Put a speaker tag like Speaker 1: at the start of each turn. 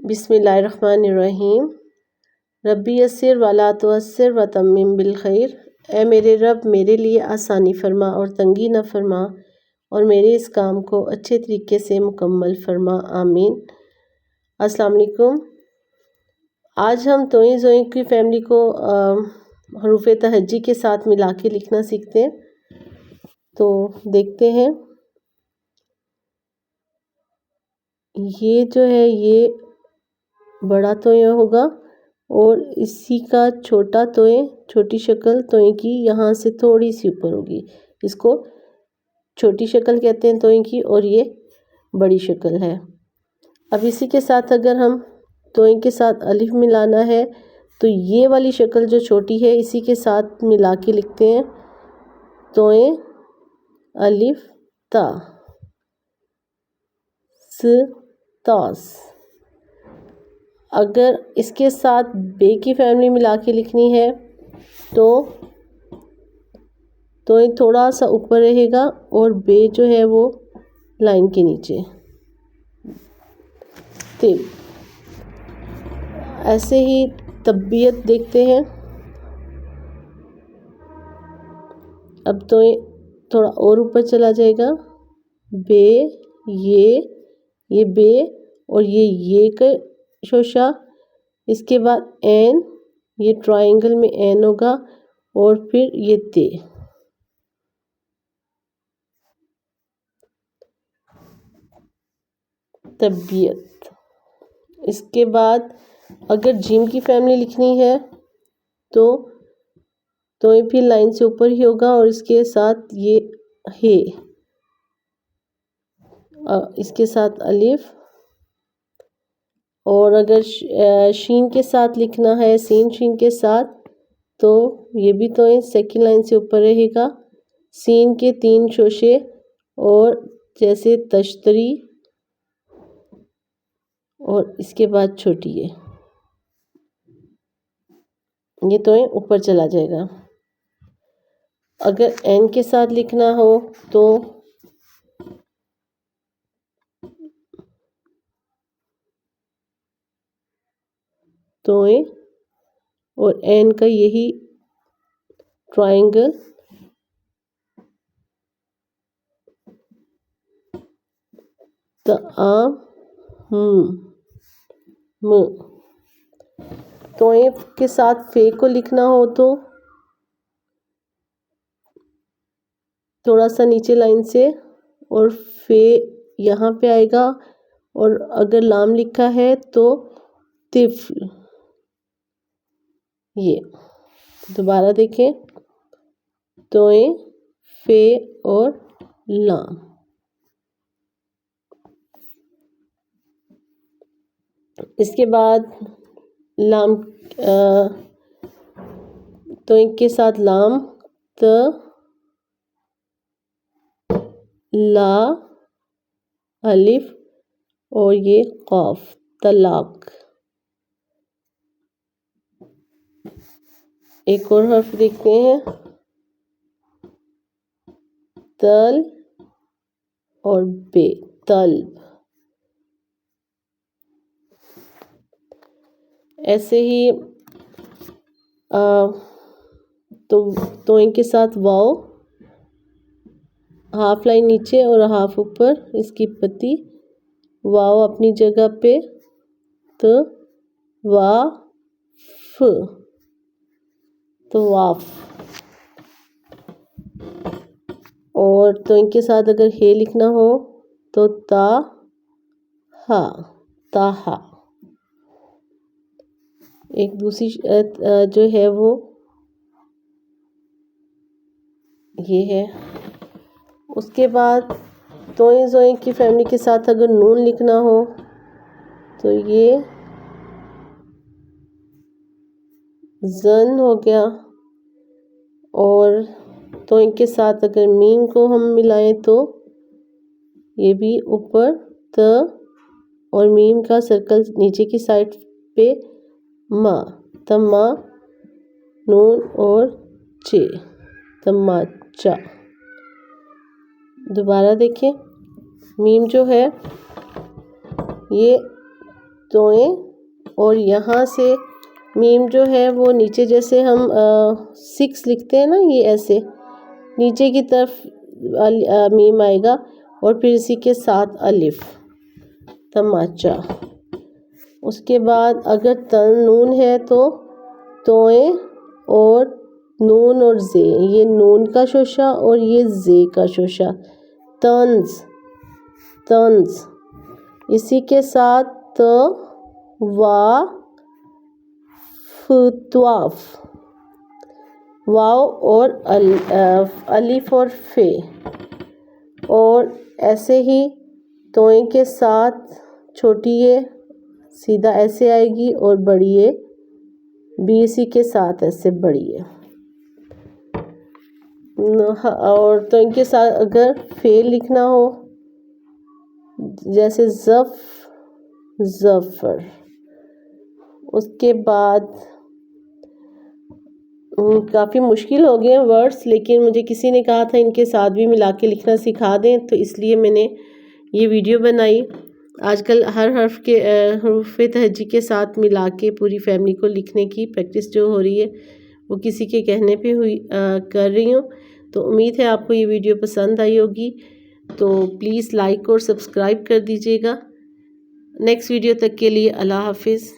Speaker 1: बिस्मिल्लाहिर्रहमानिर्रहीम। रब्बी यस्सिर वला तुअस्सिर व तम्मिम बिल खैर। ए मेरे रब, मेरे लिए आसानी फरमा और तंगी न फरमा, और मेरे इस काम को अच्छे तरीके से मुकम्मल फरमा, आमीन। अस्सलाम वालेकुम। आज हम तोई ज़ोई की फ़ैमिली को हरूफ तहज्जी के साथ मिला के लिखना सीखते हैं। तो देखते हैं, ये जो है ये बड़ा तोय होगा और इसी का छोटा तोय, छोटी शक्ल तोय की यहाँ से थोड़ी सी ऊपर होगी। इसको छोटी शक्ल कहते हैं तोय की, और ये बड़ी शक्ल है। अब इसी के साथ अगर हम तोय के साथ अलिफ मिलाना है तो ये वाली शक्ल जो छोटी है इसी के साथ मिला के लिखते हैं तोय अलिफ ता, स तास। अगर इसके साथ बे की फैमिली मिला के लिखनी है तो ये थोड़ा सा ऊपर रहेगा और बे जो है वो लाइन के नीचे। तिब। ऐसे ही तबीयत देखते हैं। अब तो ये थोड़ा और ऊपर चला जाएगा। बे, ये बे और ये का शोशा। इसके बाद एन, ये ट्रायंगल में एन होगा, और फिर ये ते। तबीयत। इसके बाद अगर जिम की फैमिली लिखनी है तो ये फिर लाइन से ऊपर ही होगा, और इसके साथ ये है, इसके साथ अलिफ। और अगर शीन के साथ लिखना है, सीन शीन के साथ, तो ये भी तो सेकंड लाइन से ऊपर रहेगा। सीन के 3 शोशे, और जैसे तश्तरी, और इसके बाद छोटी है, ये तो ऊपर चला जाएगा। अगर एन के साथ लिखना हो तो और एन का यही ट्रायंगल, तो के साथ फे को लिखना हो तो थोड़ा सा नीचे लाइन से, और फे यहाँ पे आएगा। और अगर लाम लिखा है तो तिफ्ल। ये दोबारा देखें, तोए, फे और लाम। इसके बाद लाम, तो इनके साथ लाम, त, ला, अलिफ, और ये कॉफ, तलाक। एक और हर्फ देखते हैं, तल और बे, तल्ब। ऐसे ही तो इनके साथ वाओ, हाफ लाइन नीचे और हाफ ऊपर, इसकी पत्ती। वाओ अपनी जगह पे, तो वा फ, तो वाफ। और तो इनके साथ अगर हे लिखना हो तो ता हा, ताहा। एक दूसरी जो है वो ये है। उसके बाद तोय ज़ोय की फैमिली के साथ अगर नून लिखना हो तो ये जन हो गया। और तो इनके साथ अगर मीम को हम मिलाएं तो ये भी ऊपर, त और मीम का सर्कल नीचे की साइड पे मा, तमा, नून और चे, तमाचा। दोबारा देखें, मीम जो है ये तोएं, और यहाँ से मीम जो है वो नीचे जैसे हम 6 लिखते हैं ना, ये ऐसे नीचे की तरफ मीम आएगा और फिर इसी के साथ अलिफ, तमाचा। उसके बाद अगर नून है तो तोएं और नून और जे, ये नून का शोशा और ये जे का शोशा, तंज तंज। इसी के साथ त वा फुत्वाफ, वाव और अलिफ और फे, और ऐसे ही तोएं के साथ छोटी ये सीधा ऐसे आएगी और बड़ी ये भी इसी के साथ ऐसे बड़ी है। और तो इनके साथ अगर फे लिखना हो जैसे ज़फ़र। उसके बाद काफ़ी मुश्किल हो गए वर्ड्स, लेकिन मुझे किसी ने कहा था इनके साथ भी मिला के लिखना सिखा दें, तो इसलिए मैंने ये वीडियो बनाई। आजकल हर हर्फ के हुरूफ़ तहज्जी के साथ मिला के पूरी फैमिली को लिखने की प्रैक्टिस जो हो रही है वो किसी के कहने पे कर रही हूँ। तो उम्मीद है आपको ये वीडियो पसंद आई होगी, तो प्लीज़ लाइक और सब्सक्राइब कर दीजिएगा। नेक्स्ट वीडियो तक के लिए अल्लाह हाफिज़।